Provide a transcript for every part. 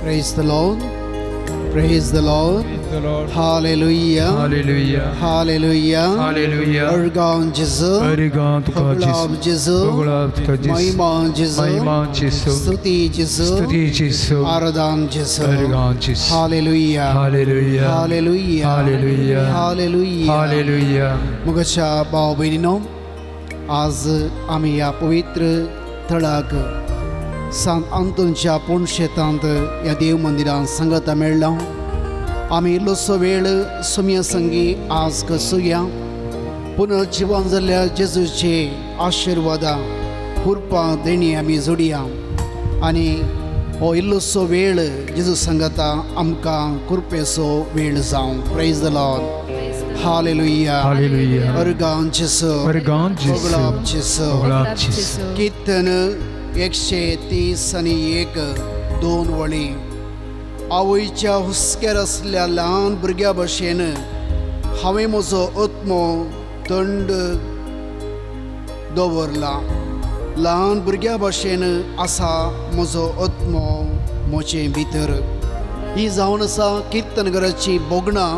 Praise the Lord. Praise the Lord. Praise the Lord. Hallelujah. Hallelujah. Hallelujah. Hallelujah. Örgan Jésus. Örgan Poglav Jésus. Poglav Jésus. Mahima Jésus. Mahima Jésus. स्तुति Jésus. स्तुति Jésus. आराधना Jésus. Örgan Jésus. Hallelujah. Hallelujah. Hallelujah. Hallelujah. Hallelujah. Hallelujah. मुगच्या भाव बहिणींनो, आज आम्ही या पवित्र तळाक सांत आंतोनच्या पुणशेतांत या देव मंदिरांत संगता मेळ्ळा. आम्ही इल्लोसो वेळ सुम्य संगी आज कसूया. पुनर्जीवन जाल्ल्या जेजूचे आशिर्वादा खुरपा देणी आमी जोडया आनी हो इल्लोसो वेळ जेजू संगता आमकां खुरपेचो वेळ जावं. Praise the Lord. Hallelujah. Hallelujah. Örgan Jésus. Örgan Jésus. Poglav Jésus. Poglav Jésus. कीर्तन 131 2 वळी. आवयच्या हुस्क्यार असल्या ल्हान भुरग्या भशेन हांवें म्हजो आत्मो थंड दवरला. ल्हान भुरग्या भशेन आसा म्हजो आत्मो म्हजे भितर. ही जावन आसा कीर्तनगराची बोगणां.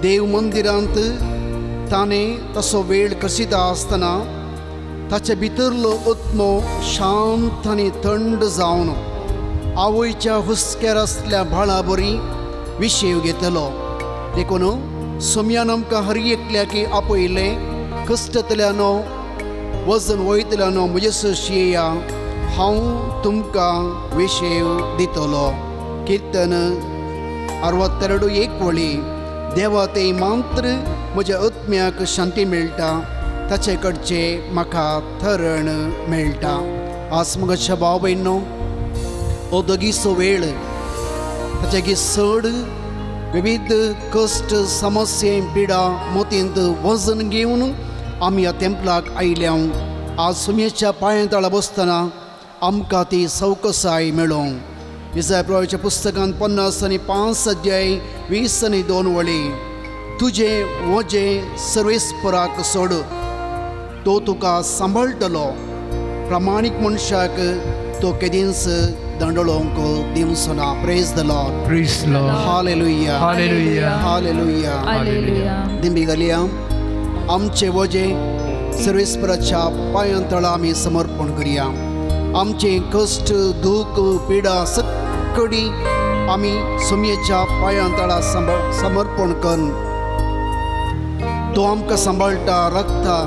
देव मंदिरांत ताणें तसो वेळ कसिता आसतना ताचे भितरलो आत्मो शांत आनी थंड जावन आवयच्या हुस्क्यार आसल्या भाळा बरी विशेव घेतलो. देखून सोम्यान आमकां हर एकल्याकी आपयलें कश्टतल्यानो वजन वयतल्यानो म्हजे सशेया हांव तुमकां विशेव दितलो. कीर्तन 62 1 वळी. देवा ते मात्र म्हज्या आत्म्याक शांती मेळटा, ताचे कडचे म्हाका थरण मेळटा. आज मुगाच्या भाव भयणो, हो दोगीचो वेळ ताचे चड विविध कश्ट समस्ये पिडा मोतींत वजन घेवन आमी ह्या तेंपलाक आयल्या. आज सुमेच्या पांया तळा बसतना आमकां ती सवकसाय मेळों. इसाया प्रभूच्या पुस्तकांत 50:5 अध्याय 20:2 वळी. तुजे वजे सर्वेस्पराक सोड, तो तुका सांबाळटलो. प्रामाणीक मनशाक तो केदींच दंडळोंक दिवचो ना. Praise the Lord. Praise the Lord. Hallelujah. Hallelujah. Hallelujah. Hallelujah. दिंबी घालया. आमचे वजे सर्वेस्पराच्या पांयां तळा आमी समर्पण करया. आमचे कश्ट दुख पिडा सकडी आमी सोम्येच्या पांयां तळा समर्पण करून तो आमकां सांबाळटा, राखता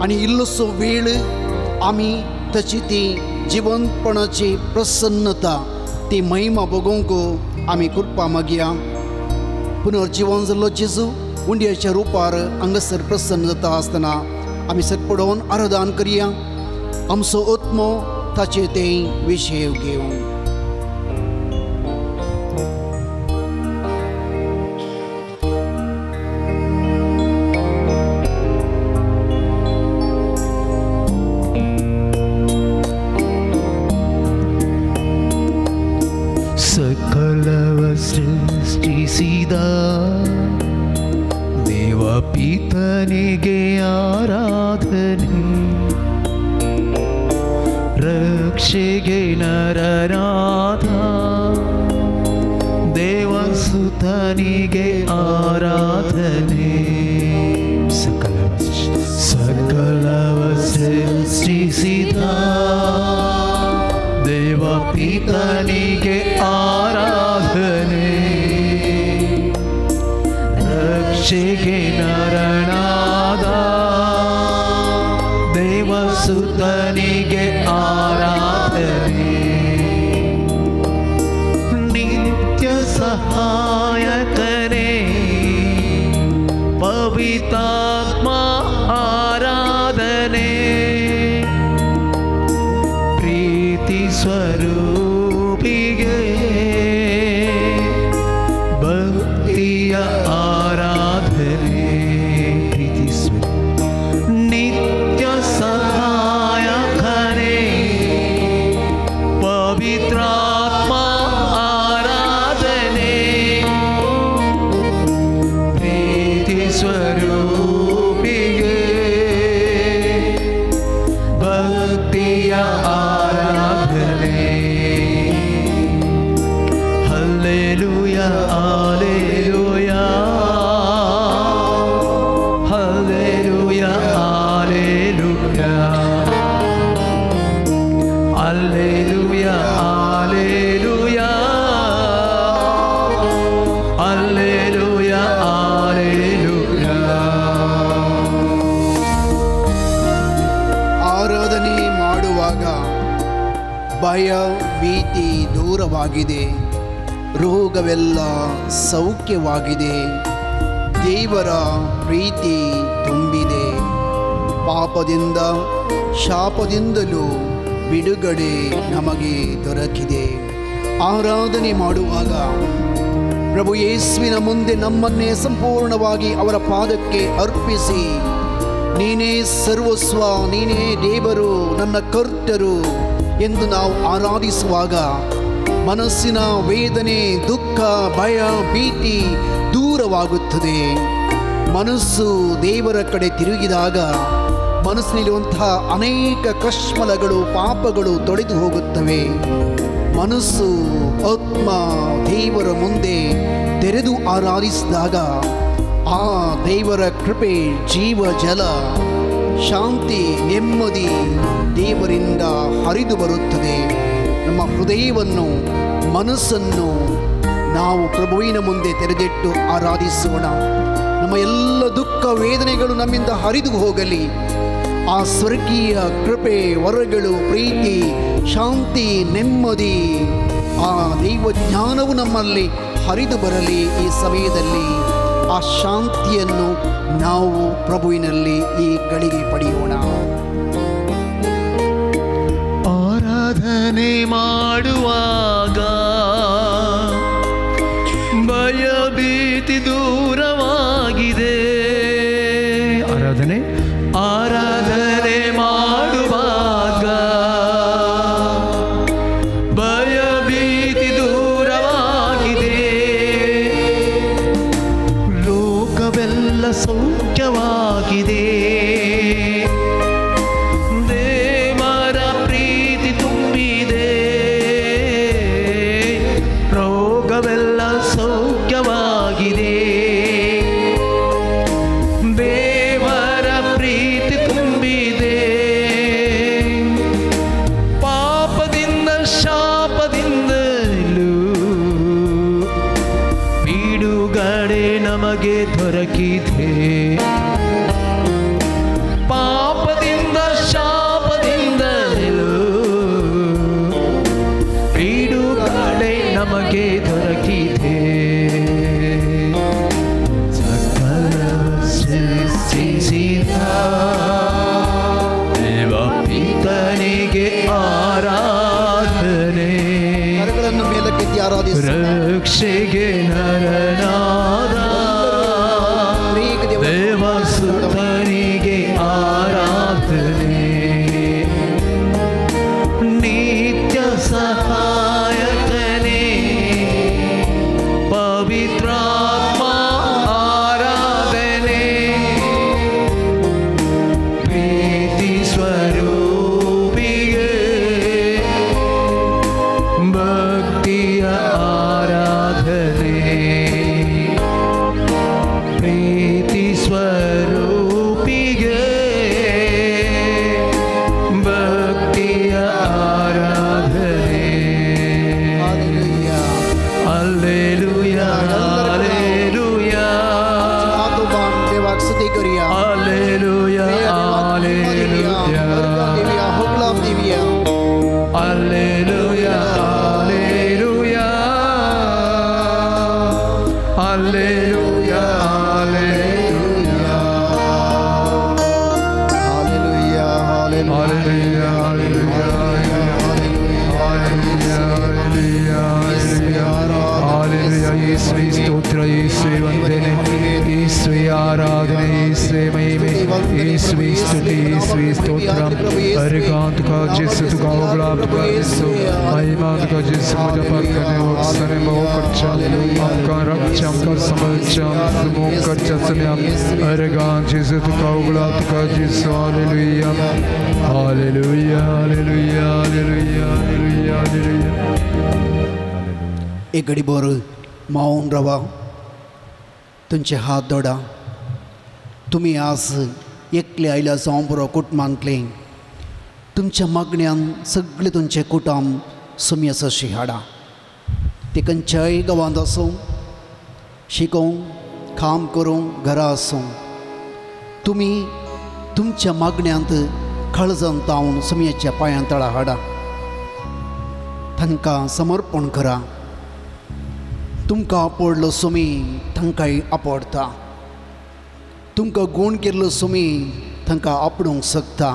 आनी इल्लोसो वेळ आमी ताची ती जिवंतपणाची प्रसन्नता, ती महिमा बगोवंक आमी कृपा मागया. पुनर्जीवन जाल्लो जेजू उंडयाच्या रुपार हांगासर प्रसन्न जाता आसतना आमी सटपडोवन आराधना करया. आमचो आत्मो ताचे ते विशेव घेवन. सकलव सृष्टिसिदा देव ಪಿತನಿಗೆ ಆರಾಧನೆ, ರಕ್ಷೆಗೆ ನರನಾಥ ದೇವಸುತನಿಗೆ ಆರಾಧನೆ. ಸಕಲವ ಸೃಷ್ಟಿಸಿದ ದೇವ ಪಿತನಿಗೆ ಆರಾಧನೆ, ರಕ್ಷೆಗೆ ನರನಾದ ದೇವಸುತನಿಗೆ ಆರಾಧನೆ. ನಿತ್ಯ ಸಹಾಯಕನೇ ಪವಿತ್ರಾತ್ಮ ಆರಾಧನೆ, ಪ್ರೀತಿ ಸ್ವರೂಪಿಗೆ ಭಕ್ತಿಯ ಆರಾಧನೆ. ನಿತ್ಯ ಸಹಾಯಕನೇ ಪವಿತ್ರಾತ್ಮ ಆರಾಧನೆ, ಪ್ರೀತಿ ಸ್ವರೂಪ ಮಾಡುವಾಗ ಭಯ ಭೀತಿ ದೂರವಾಗಿದೆ, ರೋಗವೆಲ್ಲ ಸೌಖ್ಯವಾಗಿದೆ, ದೇವರ ಪ್ರೀತಿ ತುಂಬಿದೆ, ಪಾಪದಿಂದ ಶಾಪದಿಂದಲೂ ಬಿಡುಗಡೆ ನಮಗೆ ದೊರಕಿದೆ. ಆರಾಧನೆ ಮಾಡುವಾಗ ಪ್ರಭು ಯೇಸುವಿನ ಮುಂದೆ ನಮ್ಮನ್ನೇ ಸಂಪೂರ್ಣವಾಗಿ ಅವರ ಪಾದಕ್ಕೆ ಅರ್ಪಿಸಿ, ನೀನೇ ಸರ್ವಸ್ವ, ನೀನೇ ದೇವರು, ನನ್ನ ಕರ್ತರು ಎಂದು ನಾವು ಆರಾಧಿಸುವಾಗ ಮನಸ್ಸಿನ ವೇದನೆ, ದುಃಖ, ಭಯ, ಭೀತಿ ದೂರವಾಗುತ್ತದೆ. ಮನಸ್ಸು ದೇವರ ಕಡೆ ತಿರುಗಿದಾಗ ಮನಸ್ಸಿನಲ್ಲಿರುವಂತಹ ಅನೇಕ ಕಶ್ಮಲಗಳು, ಪಾಪಗಳು ತೊಳೆದು ಹೋಗುತ್ತವೆ. ಮನಸ್ಸು, ಆತ್ಮ ದೇವರ ಮುಂದೆ ತೆರೆದು ಆರಾಧಿಸಿದಾಗ ಆ ದೇವರ ಕೃಪೆ, ಜೀವ ಜಲ, ಶಾಂತಿ, ನೆಮ್ಮದಿ ದೇವರಿಂದ ಹರಿದು ಬರುತ್ತದೆ. ನಮ್ಮ ಹೃದಯವನ್ನು, ಮನಸ್ಸನ್ನು ನಾವು ಪ್ರಭುವಿನ ಮುಂದೆ ತೆರೆದಿಟ್ಟು ಆರಾಧಿಸೋಣ. ನಮ್ಮ ಎಲ್ಲ ದುಃಖ ವೇದನೆಗಳು ನಮ್ಮಿಂದ ಹರಿದು ಹೋಗಲಿ. ಆ ಸ್ವರ್ಗೀಯ ಕೃಪೆ, ವರಗಳು, ಪ್ರೀತಿ, ಶಾಂತಿ, ನೆಮ್ಮದಿ, ಆ ದೈವ ಜ್ಞಾನವು ನಮ್ಮಲ್ಲಿ ಹರಿದು ಬರಲಿ. ಈ ಸಮಯದಲ್ಲಿ ಆ ಶಾಂತಿಯನ್ನು ನಾವು ಪ್ರಭುವಿನಲ್ಲಿ ಈ ಗಳಿಗೆ ಪಡೆಯೋಣ. ಆರಾಧನೆ ಮಾಡುವಾಗ ಭಯ ಭೀತಿ ದೂರವಾಗಿದೆ. ಆರಾಧನೆ ಮಾಡುವಾಗ ಭಯ ಭೀತಿ ದೂರವಾಗಿದೆ, ರೋಗವೆಲ್ಲ ಸೌಖ್ಯವಾಗಿದೆ, ದೇವರ ಪ್ರೀತಿ ತುಂಬಿದೆ, ರೋಗವೆಲ್ಲ ಸೌಖ್ಯವಾಗಿದೆ, ದೇವರ ಪ್ರೀತಿ ತುಂಬಿದೆ, ಪಾಪದಿಂದ ಶಾಪದಿಂದಲೂ ಬಿಡುಗಡೆ ನಮಗೆ ದೊರಕಿದೆ. ಪಾಪದಿಂದ ಶಾಪದಿಂದಲೂ ಬಿಡುಗಡೆ ನಮಗೆ ದೊರಕಿದೆ. ಸಕಲ ಸೃಷ್ಟಿಸಿದ ದೇವ ಪಿತನಿಗೆ ಆರಾಧನೆ, ಕರಗಳನ್ನು ಮೇಲಕ್ಕೆತ್ತಿ ಆರಾಧಿಸೋಣ. ರಕ್ಷೆಗೆ ನರನಾದ ದೇವ ಸುತನಿಗೆ ಆರಾಧನೆ, ನಿತ್ಯ ಸಹಾಯಕನೇ ಪವಿತ್ರಾತ್ಮ ಆರಾಧನೆ, ಪ್ರೀತಿ ಸ್ವರೂಪಿಗೆ ಭಕ್ತಿಯ ಆರಾಧನೆ, ಪ್ರೀತಿ ಸ್ವರೂಪಿಗೆ ಭಕ್ತಿಯ ಆರಾಧನೆ. हालेलुया, हालेलुया, आतोबान देवाक स्तुति करिया. हालेलुया, हालेलुया, हुकलाम दिव्या. Hallelujah, hallelujah, hallelujah, hallelujah, hallelujah, ಯೇಸುವೆ ಸ್ತೋತ್ರ, ಯೇಸುವೆ ವಂದನೆ, ಯೇಸುವೆ ಆರಾಧನೆ, ಯೇಸುವೆ ಮಹಿಮೆ, ಯೇಸುವೆ ಸ್ತುತಿ, ಯೇಸುವೆ ಸ್ತೋತ್ರ. हर गांत का जिस तुका उगला तुका जिसो महिमा तुका जिस मुझे पर करने वो सने बहु कच्चा आपका रक्षा का समझा सुमो कच्चा सन्याम. हर गांत जिस तुका उगला तुका जिसो hallelujah, hallelujah, hallelujah, hallelujah, hallelujah, hallelujah. एक घडी बोर मौन रवा, तुमचे हात जोडा. तुम्ही आज एकले आयल्या जावं बरो कुटुंबांतले तुमच्या मागण्यान सगळे तुमचे कुटुंब सुमयस अशी हाडा. ते खंयच्याय गांवांत आसूं, शिकोवंक, काम करूंक, घरा आसूं, तुमी तुमच्या मागण्यांत काळजान तावन सुमयेच्या पांयां तळा हाडा, तांकां समर्पण करा. तुमकां आपडलो सुमी तांकांय आपडटा. तुमकां गूण केल्लो सुमी तांकां आपणूंक शकता.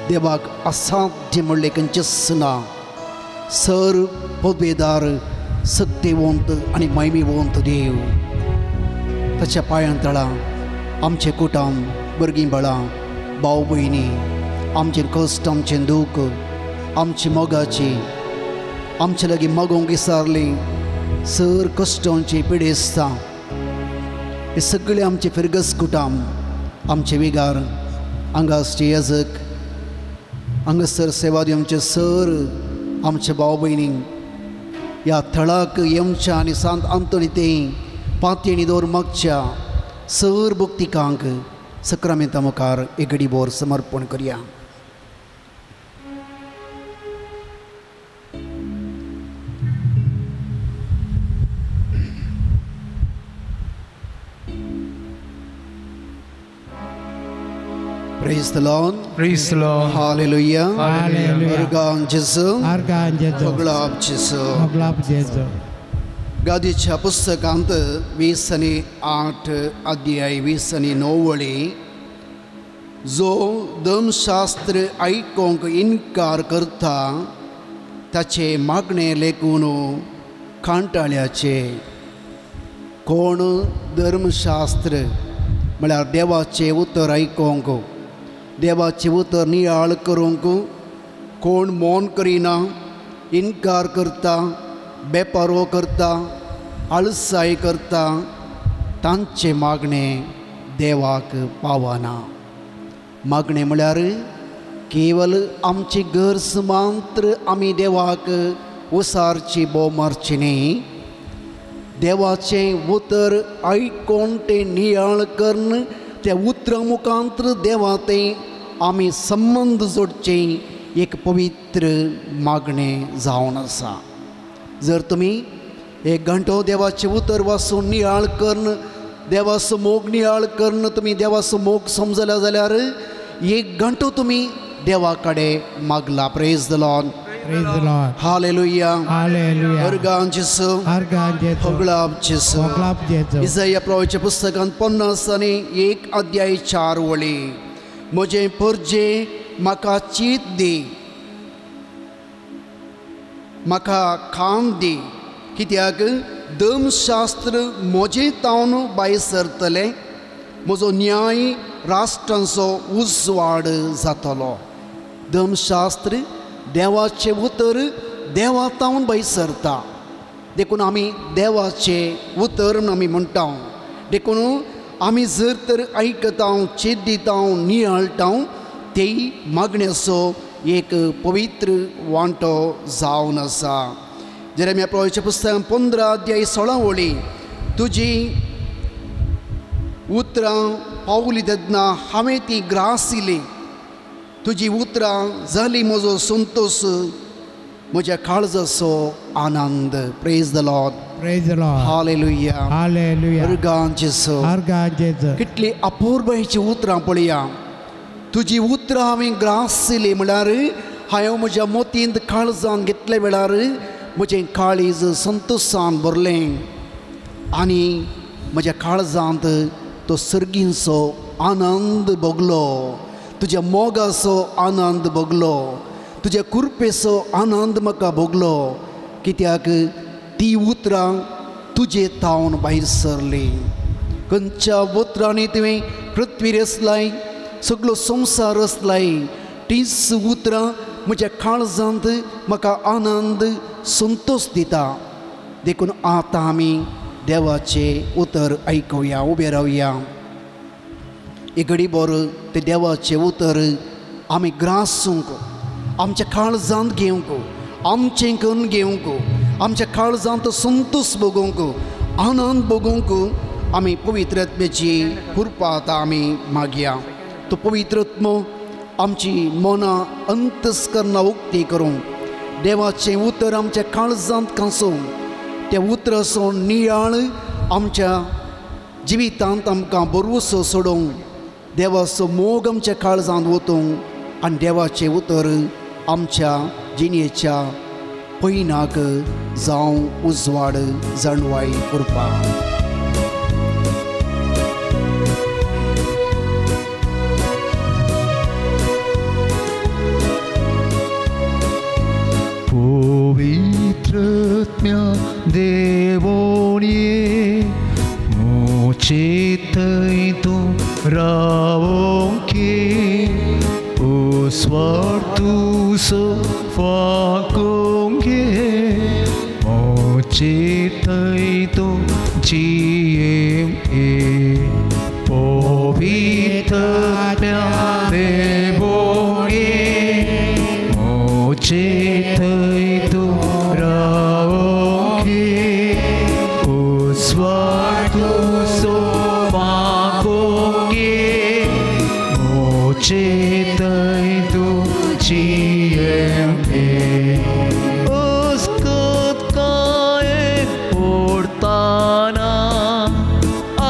देवाक असाध्य म्हणलें खंयचेंच ना. सर पदवेदार सक्तिवंत आनी मैमीवंत देव, ताच्या पांयां तळा आमचे कुटुंब, भुरगीं बाळां, भाव भयणी, आमचें कश्ट, आमचें दूख, आमची मोगाची, आमचे लागीं मागोवंक विसारलीं सर कश्टांची पिडेस्तां, हे सगळे आमचे फिरगस कुटुंब, आमचे विगार, हांगासचे येजक, हांगासर सेवा दिवचे सर आमचे भाव भयणींक ह्या थळाक येवच्या आनी सांत आंतोनी पातयेणी दवर मागच्या सर भक्तिकांक सक्रामेंता मुखार एक घडी भर समर्पण करया. Praise the Lord. Praise the Lord. Hallelujah. Hallelujah. Argan Jesu. Argan Jesu. Moglab Jesu. Moglab Jesu. गादीच्या पुस्तकांत 28 अध्याय 29 वळी, जो धर्मशास्त्र आयकोंक इन्कार करता ताचे मागणे लेखून कांटाळ्याचे. कोण धर्मशास्त्र म्हळ्यार देवाचे उतर आयकोंक, देवाचे उतर नियाळ करूंक कोण मौन करिना, इन्कार करता, बेपारो करता, आळसाय करता, तांचे मागणे देवाक पावना. मागणे म्हळ्यार केवल आमची गरज मात्र आमी देवाक उसारची भोव मारची न्ही. देवाचें उतर आयकोन तें नियाळ करून त्या उतरा मुखांतर देवा तें आमी संबंध जोडचें एक पवित्र मागणें जावन आसा. जर तुमी एक घंटो देवाचें उतर वाचून नियाळ करून, देवाचो मोग नियाळ करून तुमी देवाचो मोग समजला जाल्यार एक घंटो तुमी देवा कडेन मागला. Praise the Lord. Praise the Lord. Hallelujah. Hallelujah. Argan Jesu. Argan Jesu. Moglab Jesu. Moglab Jesu. Isaiah प्रभूच्या पुस्तकांत 50 आनी 1 अध्याय 4 वळी, म्हजें परजे म्हाका चीत दी, म्हाका खाण दी, कित्याक धर्मशास्त्र म्हजे तावन भायर सरतलें, म्हजो न्याय राष्ट्रांचो उजवाड जातलो. धर्मशास्त्र देवाचे उतर देवा तावन भायर सरता. देखून आमी देवाचे उतर आमी म्हणटा. देखून आमी जर तर आयकता, चीत दिता, नियाळटा, तेय मागण्याचो एक पवित्र वांटो जावन आसा. जेरेमिया प्रभूच्या पुस्तकांत 15 अध्याय 16 वळी, तुजी उतरां पावली तेन्ना हांवें ती ग्रासिली, तुजी उतरां जाली म्हजो संतोष, म्हज्या काळजाचो आनंद. Praise the Lord. Praise the Lord. Hallelujah. Hallelujah. Organ जेसू. Argan Jesu. कितली अपूर्वाची उतरां पळया. तुजी उतरां हांवें ग्रासिली म्हळ्यार हांवें म्हज्या मोतींत काळजान घेतले वेळार म्हजें काळीज संतोशान भरलें आनी म्हज्या काळजांत तो सर्गींचो आनंद भोगलो, तुज्या मोगाचो आनंद भोगलो, तुज्या कृपेचो आनंद म्हाका भोगलो. कित्याक ती उतरां तुजे तावन भायर सरली. खंयच्या उतरांनी तुवें पृथ्वी रचलाय, सगळो संवसार रचलाय, तीच उतरां म्हज्या काळजांत म्हाका आनंद संतोष दिता. देखून आतां आमी देवाचे उतर आयकुया. उबे रावया. एक घडी भर ते देवाचे उतर आमी ग्रासूंक, आमच्या काळजांत घेवंक, आमचें करून घेवंक, आमच्या काळजांत संतोष भोगूंक, आनंद भोगूंक आमी पवित्रात्म्याची कृपा आतां आमी मागया. तो पवित्रात्मो आमची मनां अंतस्करणां उक्ती करूं, देवाचें उतर आमच्या काळजांत कांसूं, त्या उतराचो नियाळ आमच्या जिवितांत आमकां बरवसो सोडूंक, देवाचो मोग आमच्या काळजांत वतूंक आनी देवाचें उतर आमच्या जिणेच्या पयनाक जावं उजवाड जणवाय करपा. Pavitratmya devonie mochitaitu ravonke usvartu so fakonge mochitaitu jiem e pavitratmya devonie mochitaitu ravonke usvartu so fakonge mochitaitu jiem e uskat kae portana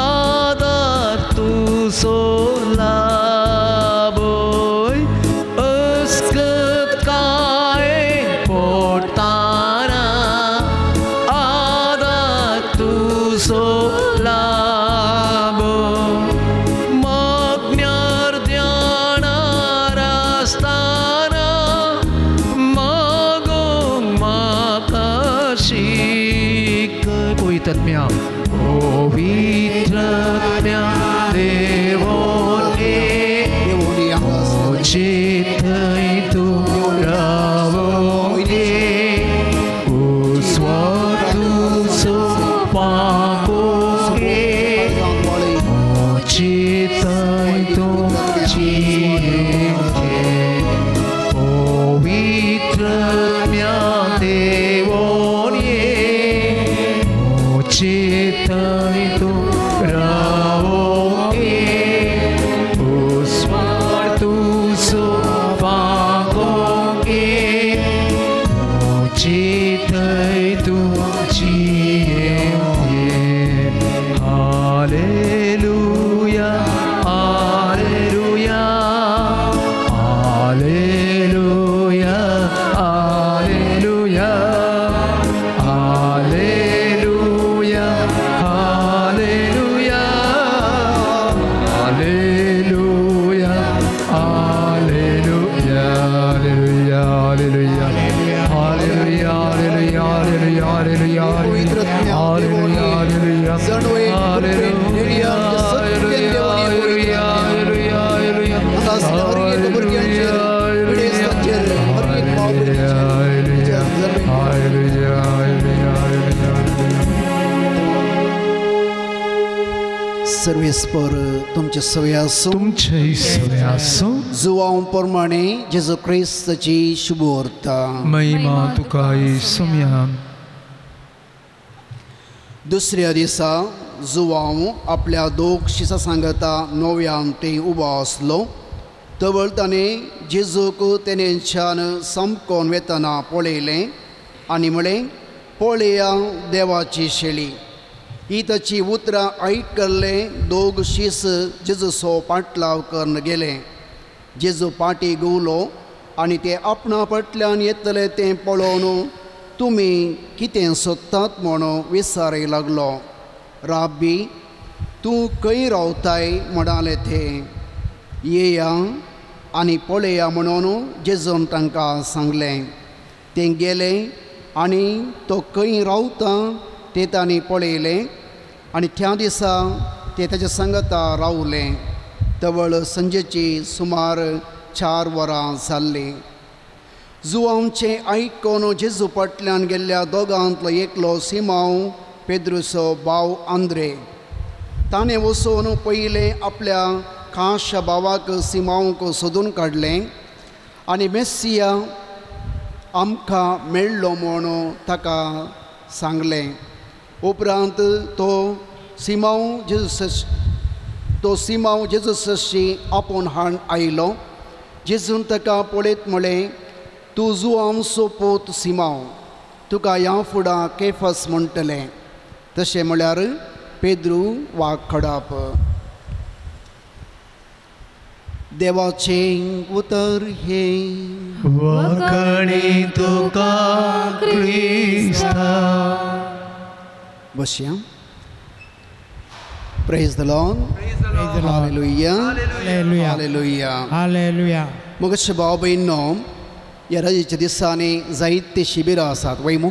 adatu solaboy uskat kae portana adatu solabo magnyar dhyana rastana magong makashik pavitratmya pavitratmya devone mochitaitu ravone usvartu so fakonge mochitaitu jiyemke pavitratmya devone mochitaitu ravone usvartu so fakonge mochitaitu jiyemke. Hallelujah, hallelujah, hallelujah, hallelujah, hallelujah, hallelujah, hallelujah, hallelujah, hallelujah, hallelujah, सर्वेस्पर तुमचे सवय आसूं. तुमचे सवय आसूं. जुवां प्रमाणे जेजू क्रिस्ताची शुभ वार्ता. महिमा तुका येसुम्या. दुसऱ्या दिसा जुवांव आपल्या दोग शिसा सांगता नव्यान थंय उबो आसलो. तवळ ताणें जेजूक तेनेच्यान समकोन वेतना पळयलें आनी म्हळें, पळया देवाची शेळी. ही ताची उतरां आयकल्ले दोग शीस जेजूचो पाटलाव करून गेले. जेजू पाटी घुंवलो आनी ते आपणा फाटल्यान येतले तें पळोवन तुमी कितें सोदतात म्हणून विचारूंक लागलो. राब्बी, तूं खंय रावताय म्हणाले ते. येया आनी पळया म्हणून जेजून तांकां सांगलें. ते गेले आनी तो खंय रावता तें तांणी पळयलें आनी त्या दिसा ते ताच्या सांगता रावले. तवळ संजेची सुमार 4 वरां जाल्लीं. जुवांचें आयकून जेजू फाटल्यान गेल्ल्या दोगांतलो एकलो सिमांव पेद्रूचो भाव आंद्रे. ताणें वचून पयलें आपल्या खास भावाक सिमांवक सोदून काडलें आनी मेस्सिया आमकां मेळ्ळो म्हूण ताका सांगलें. उपरांत तो सिमांव जेजूसाची आपूण हाड आयलो. जेजून ताका पळयत म्हळें, तूं जुवांवचो पूत सिमांव, तुका ह्या फुडां केफस म्हणटलें. तशें म्हळ्यार पेद्रू वा खडाप. देवाचें उतर हे वखणी तुका Crysta. बसया. Praise the Lord. Praise the Lord. Hallelujah. Hallelujah. Hallelujah. Hallelujah. मगच भाव बहिणींनो, ह्या रजेच्या दिसांनी जायते शिबिरां आसात वयमू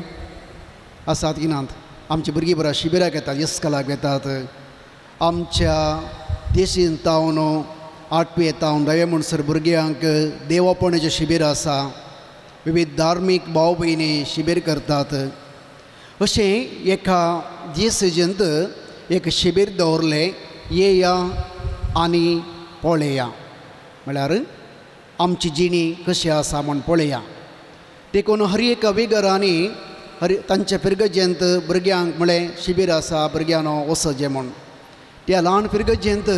आसात की नात. आमची भुरगीं बरां शिबिराक येतात, इस्कॉलाक येतात. आमच्या देशीन तावन 8वे तावन 9वे म्हणसर भुरग्यांक देवापणाचें शिबीर आसा. विविध धार्मीक भाव भयणी शिबीर करतात. अशें एका दिसजंत एक शिबीर दवरलें, येया आनी पळया. म्हळ्यार आमची जिणी कशी आसा म्हण पळया. देखून हर एका विगरांनी तांच्या पिरगजेंत भुरग्यांक म्हळें शिबीर आसा, भुरग्यांनो वचचें म्हण. त्या ल्हान पिरगजेंत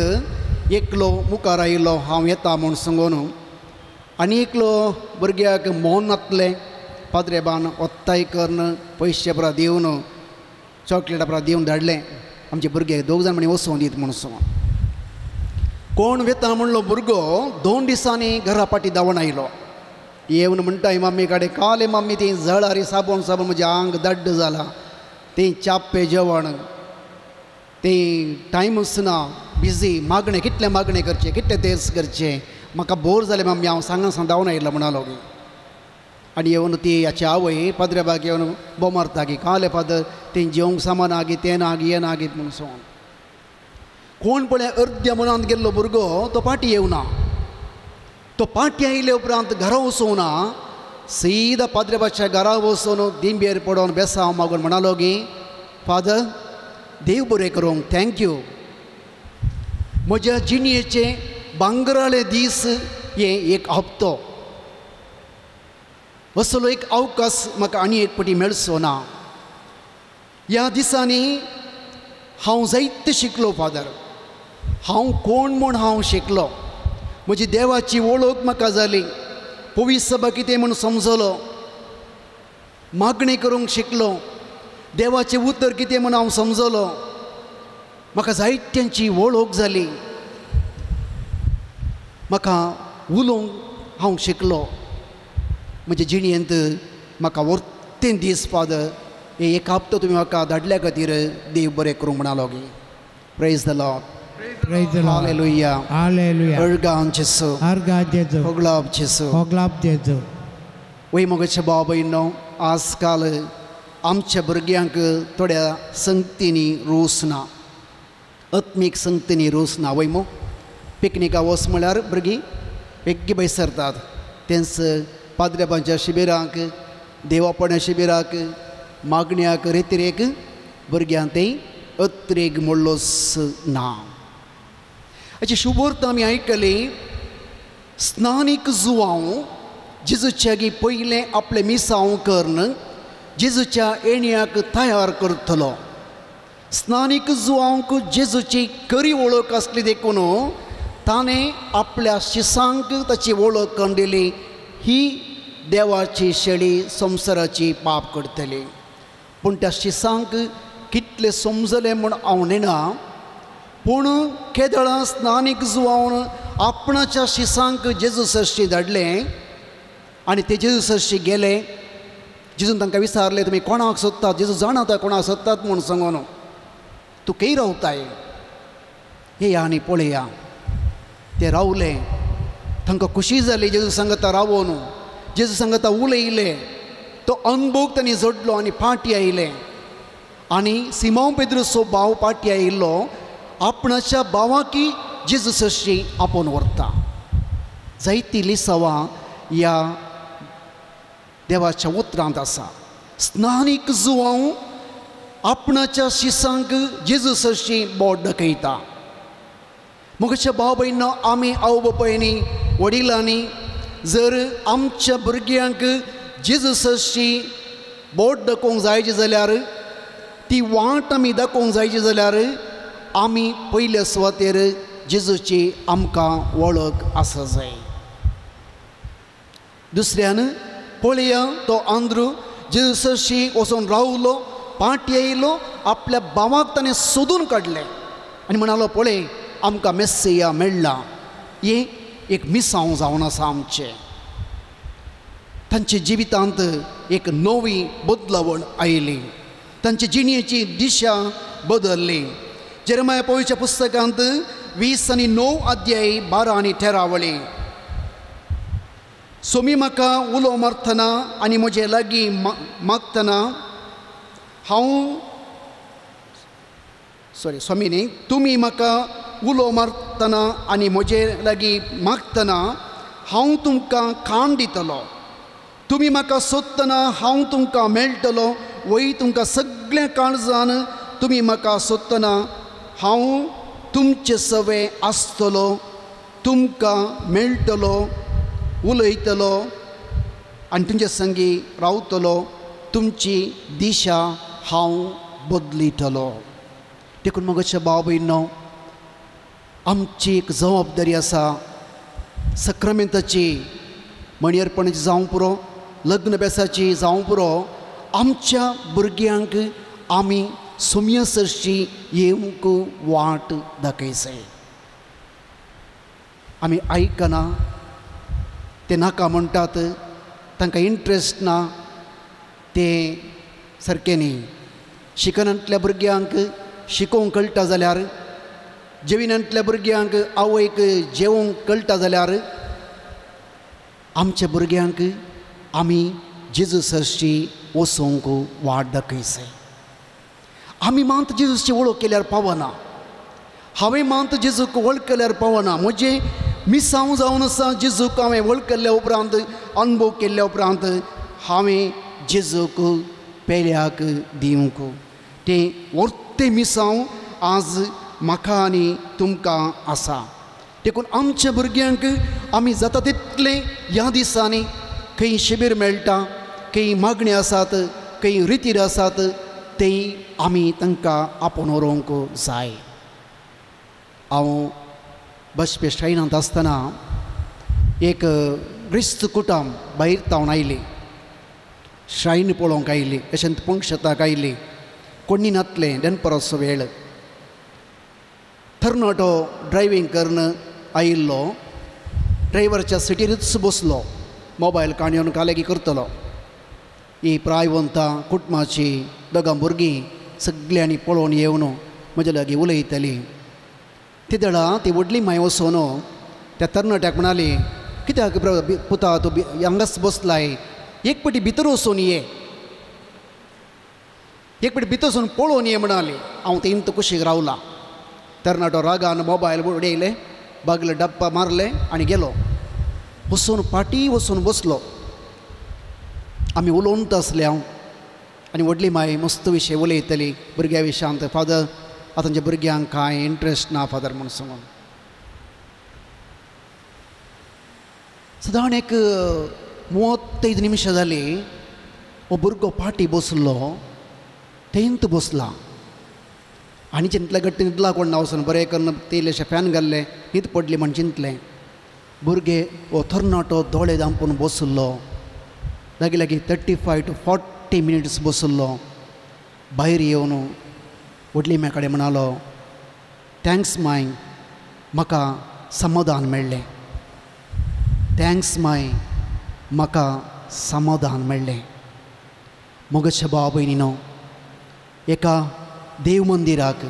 एकलो मुखार आयिल्लो, हांव येता म्हूण सांगून, आनी एकलो भुरग्याक मौन नातलें. पाद्रेबान ओत्ताय करून पयशे बरा दिवन चॉकलेटा बरा दिवन धाडलें. आमचे भुरगे 2 जाण म्हणे वचून दीत म्हणून सांगून. कोण वेता म्हणलो भुरगो 2 दिसांनी घरा फाटी धांवून आयलो. येवन म्हणटाय मम्मी कडेन, काले मम्मी ती जळारी साबण म्हजें आंग दड्ड जाला, तें चाप्पे जेवण, तें टायमूच ना, बिजी, मागणें कितलें मागणें करचें, कितलें तेस करचें, म्हाका बोर जालें मम्मी, हांव सांगा धांवून आयलो म्हणालो. आनी येवन ती हाची आवय पाद्रेबाक येवन बोमारता की काले फादर तें जेवंक सामान आगी, तें नागी, हें नागीत म्हणून सांगून. कोण पळय अर्द्या मनांत गेल्लो भुरगो तो पाटी येवना. तो पाटी आयले उपरांत घरा वचूना, सीदा पाद्रेबाच्या घरा वचून दिंबेर पडोवन बेसांव मागून म्हणालो की फादर देव बरें करूंक, थँक्यू. म्हज्या जिणयेचे भांगराळे दीस हे एक हप्तो, असलो एक अवकाश म्हाका आनी एक फावटी मेळचो ना. ह्या दिसांनी हांव जायते शिकलो फादर. हांव कोण म्हूण हांव शिकलो. म्हजी देवाची वळख म्हाका जाली. पवित्र सभा कितें म्हूण समजलो. मागणी करूंक शिकलो. देवाचें उतर कितें म्हूण हांव समजलो. म्हाका जायत्यांची वळख जाली. म्हाका उलोवंक हांव शिकलो. म्हज्या जिणयेंत म्हाका वर्तें दीस फादर हे एक हप्तो तुमी म्हाका धाडल्या खातीर देव बरें करूंक म्हणालो की. Praise the Lord. Praise the Lord. Hallelujah. Hallelujah. अर्गांव जेसू. Arga Jesu. होगलाब जेसू. Hoglap Jesu. वय मोगाचे भाव भयणो, आजकाल आमच्या भुरग्यांक थोड्या संगतींनी रूच ना. आत्मीक संगतींनी रूच ना. वय मो पिकनिका वच म्हळ्यार भुरगीं बेग्गी बैसरतात. तेंच पाद्रेबांच्या शिबिरांक, देवापण्या शिबिराक, मागण्याक, रेतिरेक भुरग्यांक तें अत्रेक म्हणलोच ना. हाची शुभोर्त आमी आयकली. स्नानीक जुवांव जेजूच्या गी पयलें आपलें मिसांव करून जेजूच्या येण्याक तयार करतलो. स्नानीक जुवांक जेजूची खरी वळख आसली देखून ताणें आपल्या शिसांक ताची वळख करून दिली. ही देवाची शेळी संवसाराची पाप करतली. पूण त्या शिसांक कितलें समजलें म्हूण हांव नेना. पूण केदळां स्नानीक जुवावन आपणाच्या शिसांक जेजू सरशी धाडलें आनी ते जेजू सरशी गेले. जेजून तांकां विचारलें तुमी कोणाक सोदतात. जेजू जाणाता कोणाक सोदतात म्हूण सांगून. तूं खंय रावताय, हे आनी पळया. ते रावले. तांकां खुशी जाली जेजू सांगता रावून. जेजू सांगता उलयले. तो अनुभव तांणी जोडलो आनी फाटी आयले. आनी सिमोन पेद्रुचो भाव फाटी आयिल्लो. आपणाच्या भावाकी जेजू सरशी आपोवन व्हरता. जायतीं लिसांवां ह्या देवाच्या उतरांत आसा. स्नानीक जुवांव आपणाच्या शिसांक जेजू सरशी बोट दाखयता. मुखाच्या भाव भयणो, आमी आवय बापायनी वडिलांनी जर आमच्या भुरग्यांक जेजू सरशी बोट दाखोवंक जायची जाल्यार, ती वाट आमी दाखोवंक जायची जाल्यार आमी पयल्या सुवातेर जेजूची आमकां वळख आसा जाय. दुसऱ्यान पळया तो आंद्रू जेजू सरशी वचून रावलो. फाटी येयलो. आपल्या भावाक ताणें सोदून काडलें आनी म्हणालो पळय आमकां मेस्सिया मेळ्ळा. हे एक मिसांव जावन आसा आमचें. तांचे जिवितांत एक नवी बदलावण आयली. तांचे जिणेची दिशा बदलली. जेरेमाया पवित्र पुस्तकांत 20:9 अध्याय 12 आनी 13 वळी. सोमी म्हाका उलो मारतना आनी म्हजे लागीं मागतना स्वामी न्ही, तुमी म्हाका उलो मारतना आनी म्हजे लागीं मागतना हांव तुमकां खाण दितलो. तुमी म्हाका सोदतना हांव तुमकां मेळटलो. वय तुमकां सगळ्या काळजान तुमी म्हाका सोदतना हांव तुमचे सवे आसतलो, तुमकां मेळटलो, उलयतलो आनी तुमचे संगी रावतलो. तुमची दिशा हांव बदलितलो. देखून मगच्या भाव भयणो, आमची एक जबाबदारी आसा. सक्रामेंताची मणियर्पणाची जावं पुरो, लग्न बेसाची जावं पुरो, आमच्या भुरग्यांक आमी सुमयसरशी येवंक वाट दाखयचें. आमी आयकना, ते नाका म्हणटात, तांकां इंट्रस्ट ना, ते सारकें न्ही. शिकनांतल्या भुरग्यांक शिकोवंक कळटा जाल्यार, जेविनांतल्या भुरग्यांक आवयक जेवंक कळटा जाल्यार, आमच्या भुरग्यांक आमी जेजूसरशी वचोवंक वाट दाखयचें. आमी मात जेजूची वळख केल्यार पावना. हांवें मात जेजूक वळख केल्यार पावना. म्हजें मिसांव जावन आसा. जेजूक हांवें वळख केल्ल्या उपरांत, अनुभव केल्ल्या उपरांत हांवें जेजूक पेल्याक दिवंक. तें वर्तें मिसांव आज म्हाका आनी तुमकां आसा. देखून आमच्या भुरग्यांक आमी जाता तितलें ह्या दिसांनी खंय शिबीर मेळटा, खंय मागणी आसात, खंय रितीर आसात, तें आमी तांकां आपोवन व्हरोवंक जाय. हांव बसपे श्रायणांत आसतना एक क्रिस्त कुटुंब भायर तावन आयली. श्रायण पळोवंक आयली, यशंत पंक्षताक आयली. कोणी नातलें, दनपराचो वेळ. तरणाटो ड्रायवींग करन आयिल्लो. ड्रायव्हरच्या सिटीरूच बसलो. मोबायल काणयोन कालेगी करतलो. ही प्रायवंतां कुटुंबाची दोगां भुरगीं सगळ्यांनी पळोवन येवन म्हजे लागीं उलयतलीं. ते दळा ती व्हडली माय वचोन त्या तरणाट्याक म्हणाली, कित्याक पुता तूं हांगाच बसलाय, एक पाटी भितर वचून ये, एक पाटी भितर वचून पळोवन ये म्हणाली. हांव ते इंत कुशीक रावला. तरणाटो रागान मोबायल उडयले, बागले डप्पा मारले आनी गेलो. वचून पाटी वचून बसलो. आमी उलोवंत आसले हांव आनी व्हडली माय मस्त विशय उलयतली भुरग्यां विशयांत. फादर, आतांच्या भुरग्यांक कांय इंट्रस्ट ना फादर म्हणून सांगून. सादारण एक 35 निमिशां जालीं हो भुरगो पाटी बसलो, थंयत बसला. आनी चिंतलें गट्टी न्हिदला कोण ना वचून, बरें करून ते इल्लेशें फॅन घाल्ले, न्हीद पडली म्हण चिंतलें. भुरगे हो तरणाटो दोळे धांपून बसलो. लागीं लागीं 35 to 40 मिनिट्स बसलो. भायर येवन व्हडली माय कडेन म्हणालो, थँक्स माय, म्हाका समाधान मेळ्ळें. थँक्स माय, म्हाका समाधान मेळ्ळें. मोगच्या भाव भयणीनो, एका देव मंदिराक,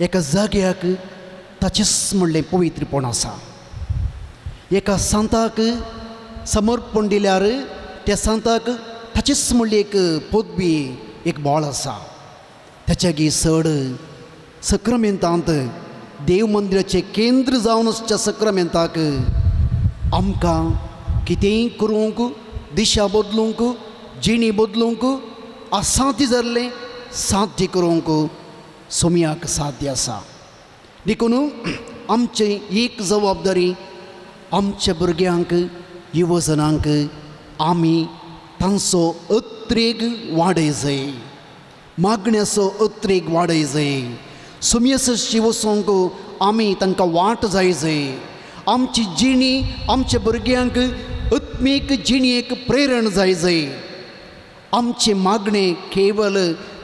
एका जाग्याक ताचेच म्हणलें पवित्रपण आसा. एका सांताक समर्पण दिल्यार त्या सांताक ताचीच म्हणली एक पदवी, एक बोळ आसा. त्याच्यागी चड सक्रामेंतांत, देव मंदिराचें केंद्र जावन आसच्या सक्रामेंताक आमकां कितेंय करूंक, दिशा बदलूंक, जिणी बदलूंक, असाध्य जाल्लें साध्य करूंक सोमयाक साध्य आसा. देखून आमची एक जबाबदारी, आमच्या भुरग्यांक, युवजनांक आमी तांचो अत्रेक वाडय, मागण्याचो अत्रेक वाडय. सुमयसरशी वचोंक आमी तांकां वाट जाय. आमची जिणी आमच्या भुरग्यांक आत्मीक जिणेक प्रेरण जाय. आमचे मागणे केवल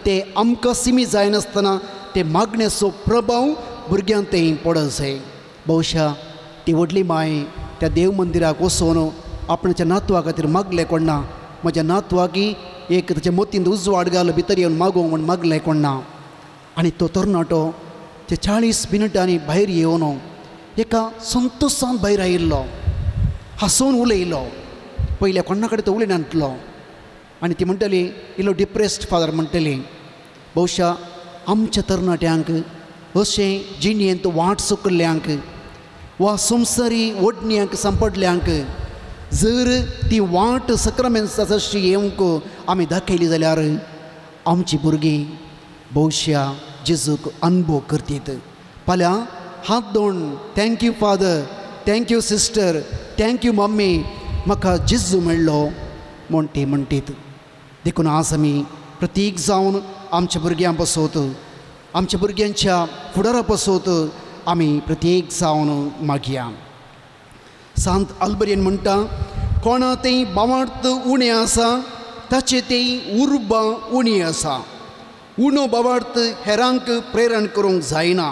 ते आमकां सिमी जायनासतना ते मागण्याचो प्रभाव भुरग्यांक तें पडत जाय. भोवशा ती व्हडली माय त्या देव मंदिराक वचून आपणाच्या नातवा खातीर मागलें कोण ना, म्हज्या नातवाक एक ताच्या मोतीन उजवाड घाल भितर येवन मागोवंक म्हण मागलें कोण ना. आनी तो तरणाटो ते 40 मिनटांनी भायर येवन एका संतोशान भायर आयिल्लो, हांसून उलयलो. पयल्या कोणा कडेन तो उलयनासलो. आनी ती म्हणटली, इल्लो डिप्रेस्ड फादर म्हणटली, भोवशा आमच्या तरणाट्यांक अशें जिणेंत वाट चुकल्ल्यांक वा संवसारी ओडण्यांक सांपडल्यांक जर ती वाट सक्रामेंट्स अशी येवंक आमी दाखयली जाल्यार आमची भुरगीं भोवशा जेजूक अनुभव करतात. फाल्यां हात धरून thank you father, thank you sister, thank you mummy, म्हाका जेजू मेळ्ळो म्हूण ती म्हणटात. देखून आज आमी प्रतीक जावन आमच्या भुरग्यां बसोवत, आमच्या भुरग्यांच्या फुडारा बसोवत आमी प्रत्येक जावन मागया. सांत आल्बरेन म्हणटा, कोणा तें बावार्थ उणें आसा ताचे तें उर्बा उणी आसा. उणो बावार्थ हेरांक प्रेरण करूंक जायना.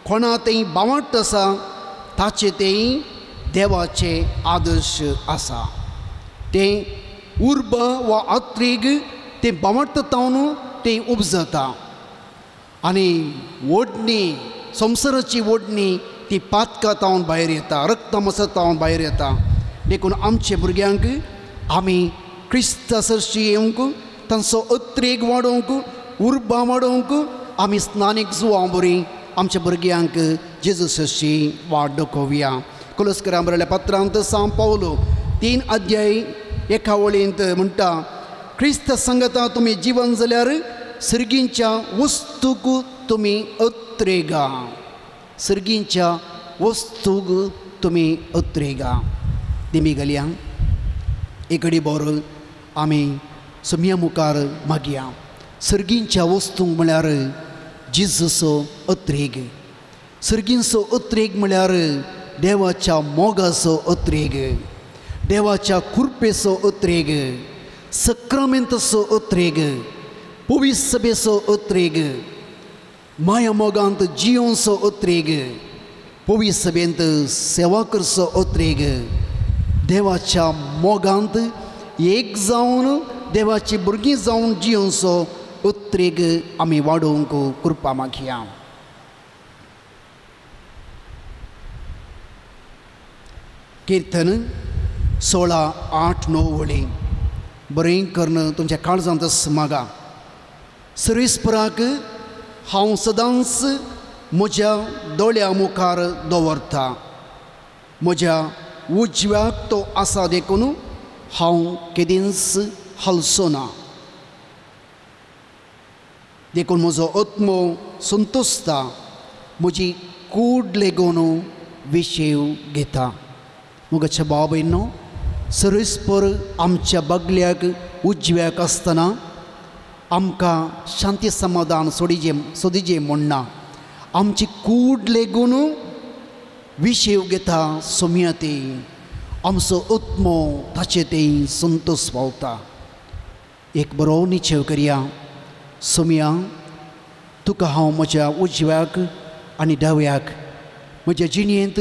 कोणा तें बावार्थ आसा ताचे तें देवाचे आदर्श आसा. तें उर्बा वा आत्रीग तें बावार्थतावन तें उपजता. आनी ओडणी संवसाराची ओडणी ती पातकातावन भायर येता, रक्तमसतावन भायर येता. देखून आमच्या भुरग्यांक आमी क्रिस्ता सरशी येवंक, तांचो अत्रेग वाडोवंक, उर्बा वाडोवंक आमी स्नानीक जुवां बरीं आमच्या भुरग्यांक जेजू सरशी वाट दाखोवया. कोलोस्करां बरयल्या पत्रांत सांत पावलो 3 अध्याय 1 वळींत म्हणटा, क्रिस्त संगता तुमी जीवन जाल्यार सर्गींच्या वस्तूक तुमी अत्रेगा. सर्गींच्या वस्तूक तुमी अत्रेगा. देमी घालया. एक घडी बोर आमी सुमया मुखार मागया. सर्गींच्या वस्तूंक म्हळ्यार जेजूचो अत्रेग. सर्गींचो अत्रेग म्हळ्यार देवाच्या मोगाचो अत्रेग, देवाच्या कृपेचो अत्रेग, सक्रामेंताचो अत्रेग, पवित्र सभेचो अत्रेग, माया मोगांत जियोंचो अत्रेग, पवित्र सभेंत सेवा करचो अत्रेग, देवाच्या मोगांत एक जावन देवाची भुरगीं जावन जियोंचो अत्रेग आमी वाडोवंक कृपा मागया. कीर्तन 16, 8, 9 वळी बरें कर्ण तुमच्या काळजांत मागा. सर्वेस्पराक हांव सदांच म्हज्या दोळ्या मुखार दवरता. म्हज्या उजव्याक तो आसा देखून हांव केदींच हालचो ना. देखून म्हजो आत्मो संतोसता, म्हजी कूड लेगून विशेव घेता. मुगाच्या भाव भयणो, सर्वेस्पर आमच्या बागल्याक उजव्याक आसतना आमकां शांती समाधान सोदिजे म्हणना. आमची कूड लेगून विशेव घेता सोम्या ती. आमचो आत्मो ताचे ती संतोष पावता. एक बरो निश्चय करया. सोम्या, तुका हांव म्हज्या उजव्याक आनी दाव्याक म्हज्या जिणेंत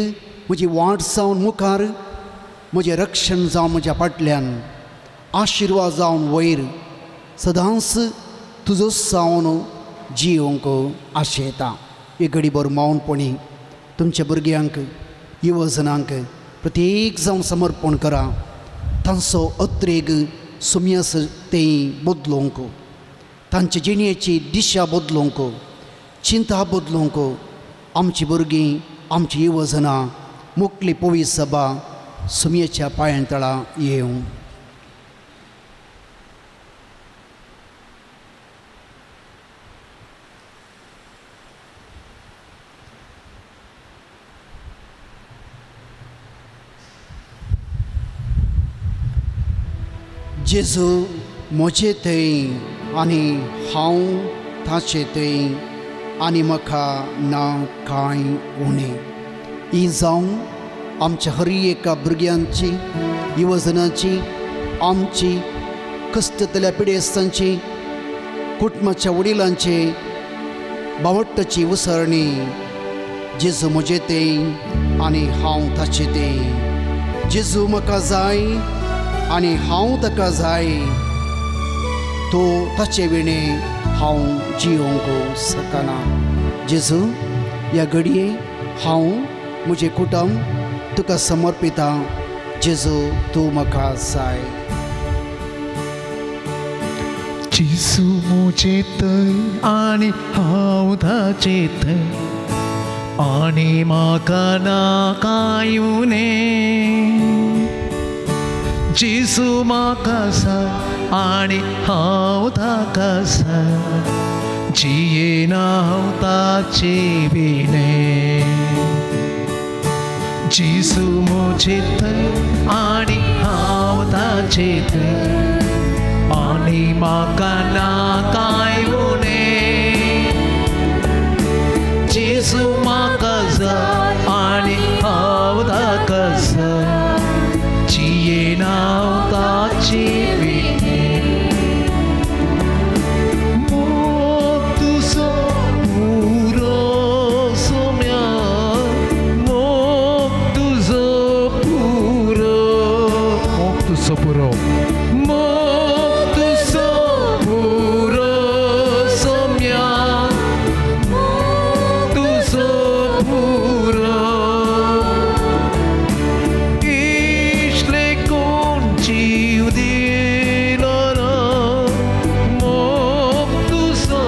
म्हजी वाट जावन मुखार, म्हजें रक्षण जावन म्हज्या फाटल्यान, आशिर्वाद जावन वयर सदांच तुजो जावन जियोंक आशेता. एक घडी भर मौनपणी तुमच्या भुरग्यांक, युवजनांक प्रत्येक जावन समर्पण करा. तांचो अत्रेग सुम्यास तें बदलोवंक, तांचे जिणेची दिशा बदलोवंक, चिंता बदलोवंक आमची भुरगीं, आमची युवजनां, मुखली पवित्र सभा सुम्याच्या पांयांतळा येवं. जेजू म्हजें थंय आनी हांव ताचें थंय, आनी म्हाका ना कांय उणें. ही जावन आमच्या हर एका भुरग्यांची, युवजनांची, आमची कश्टतल्या पिडेस्तांची, कुटुंबाच्या वडिलांची भावट्टाची उसरणी जेजू म्हजें थंय आनी हांव ताचे ते जेजू म्हाका जाय आनी हांव ताका जाय तो ताचे विणे हांव जियोंक शकना जेजू ह्या घडये हांव म्हजें कुटुंब तुका समर्पिता जेजू तूं म्हाका जाय जेजू म्हजें थंय आनी हांव ताचे थंय आनी म्हाका नाकाय उणें जेजू म्हाका जाय आनी हांव ताका जाय जियेन हांव ताचे विणे जेजू म्हजें थंय आनी हांव ताचे थंय आनी म्हाका नाकाय उणें जेजू म्हाका जाय आनी हांव ताका जाय जियेन हांव ताचे विणे मोग तुजो पुरो सोम्या मोग तुजो पुरो मोग तुजो पुरो मोग तुजो पुरो सोम्या मोग तुजो पुरो इश्ले कोण जीव दिलो मोग तुजो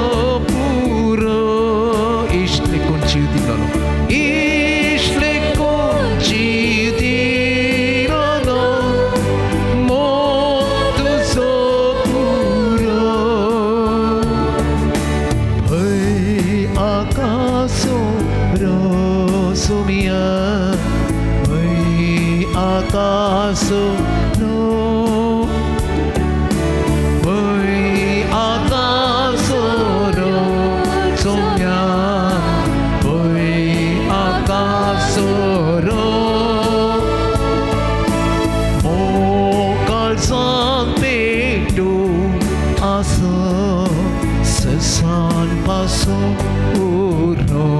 पुरो इश्ले कोण जीव दिलो इश्ले कोण जीव दिलो मोग तुजो पुरो हय आकाशो रोसोमिया हय आकाशो हय आकाशो रोसोमिया हय आकाशो मोकाळसांत पेटून आसा ससान पासून उरो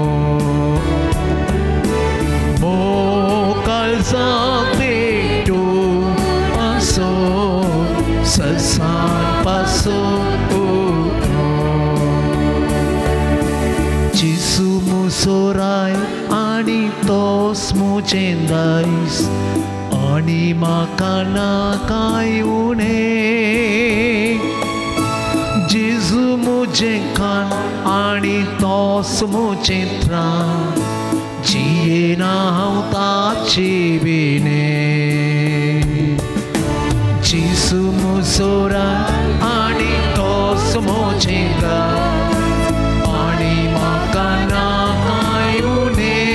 मोकाळसांत पेटून आसा ससान पासून उरो जेजू म्हजो राय आनी तोच म्हजें दायज आनी म्हाका नाकाय उणें जेजू म्हजें खाण आनी तोच म्हजें त्राण जियेन हांव ताचे विणे जेजू म्हजो राय आनी तोच म्हजें दायज आनी म्हाका नाकाय उणें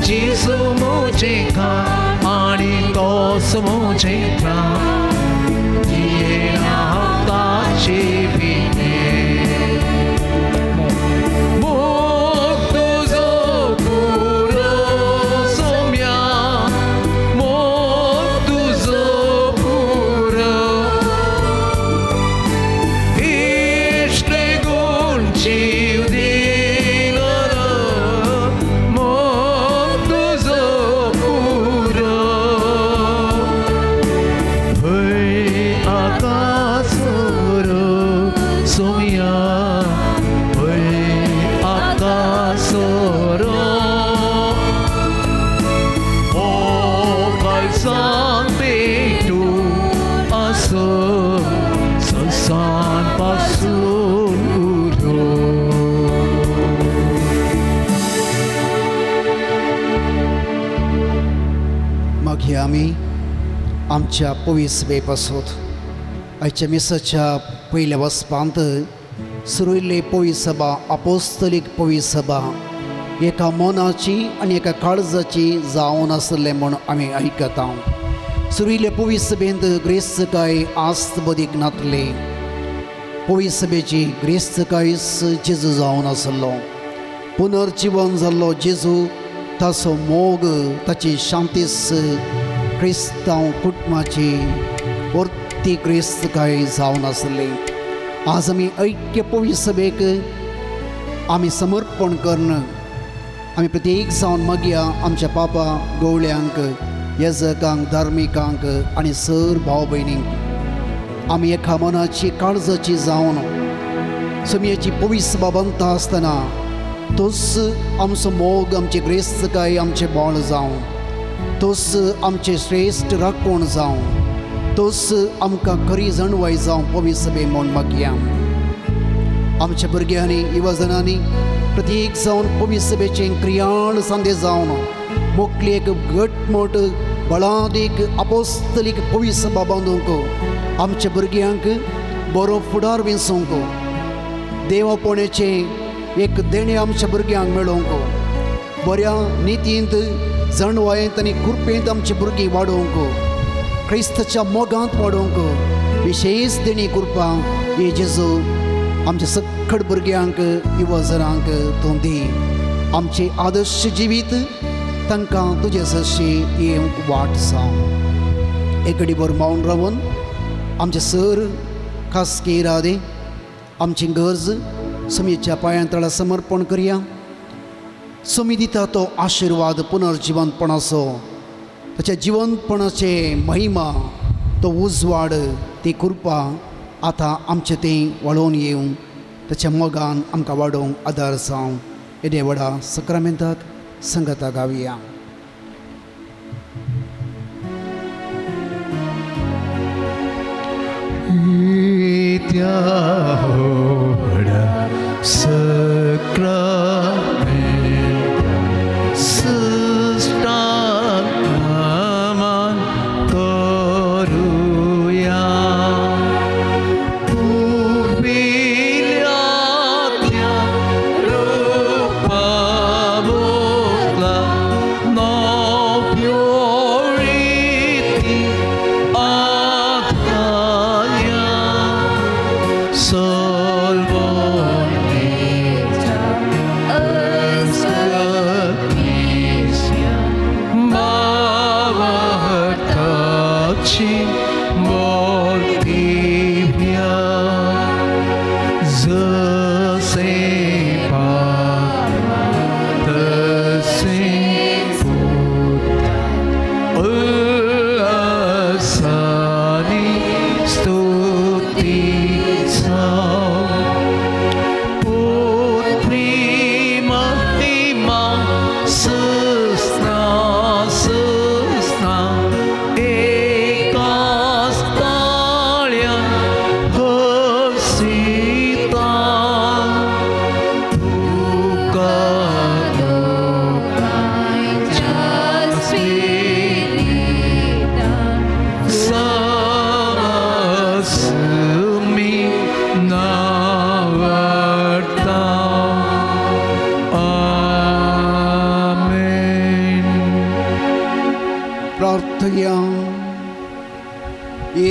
जेजू म्हजें खाण आनी तोच म्हजें त्राण जियेन हांव ताचे विणे मोग तुजो पुरो सोम्या मोग तुजो पुरो इश्टे कोण जीव दिलो मोग तुजो पुरो हय आकाशो सोम्या हय आकाशो मोकाळसांत पेटून आसा ससान पासून उरो मागीर आमी आमच्या पवित्र सभेपासून आयच्या मिसाच्या पयल्या वचपांत सुरयल्ली पवित्र सभा अपोस्तलीक पवित्र सभा एका मनाची आनी एका काळजाची जावन आसले म्हूण आमी आयकता सुरयल्ले पवित्र सभेंत ग्रेस्तकाय आस्त बदीक नातले पवित्र सभेची ग्रेस्तकायच जेजू जावन आसलो पुनर्जीवन जाल्लो जेजू ताचो मोग ताची शांतीस क्रिस्तांव कुटुंबाची परती क्रिस्तकाय जावन आसली आज आमी ऐक्य पवित्र सभेक आमी समर्पण करून आमी प्रत्येक जावन मागया आमच्या पापा गवळ्यांक येजकांक धार्मिकांक आनी सर भाव भयणींक आमी एका मनाची काळजाची जावन समेची पवित्र बाबंता आसतना तोच आमचो मोग आमचे ग्रेस्तकाय आमचे बोळ जावं तोच आमचे श्रेश्ठ राखण जावं तोच आमकां खरी जणवाय जावं पवित्र सभे म्हूण मागया आमच्या भुरग्यांनी युवजनांनी प्रत्येक जावन पवित्र सभेचें क्रियाळ सांदे जावन मोकळेक घटमट बळादीक अपोस्तलीक पवित्र सभा बांदूंक आमच्या भुरग्यांक बरो फुडार विंसूंक देवापणाचे एक देणे आमच्या भुरग्यांक मेळोवंक बऱ्या नितींत जणवायेंत आनी कृपेंत आमची भुरगीं वाडोवंक क्रिस्ताच्या मोगांत वाडोवंक विशेष देणी कृपा हे जेजू आमच्या सखड भुरग्यांक युवजनांक तूं दी आमचे आदर्श जिवीत तांकां तुजे सशी येवंक वाट जावं एक घडी बरो मावन रावन आमचे सर खासगी रादे आमची गरज समीच्या पांयां समर्पण करया समी दिता तो आशिर्वाद पुनर्जिवंतपणाचो ताच्या जिवंतपणाचे महिमा तो उजवाड ती कृपा आतां आमचें तें वळोवन येवं ताच्या मोगान आमकां वाडोवंक आदार जावं येदे व्हडा सक्रामेंताक संगता गावया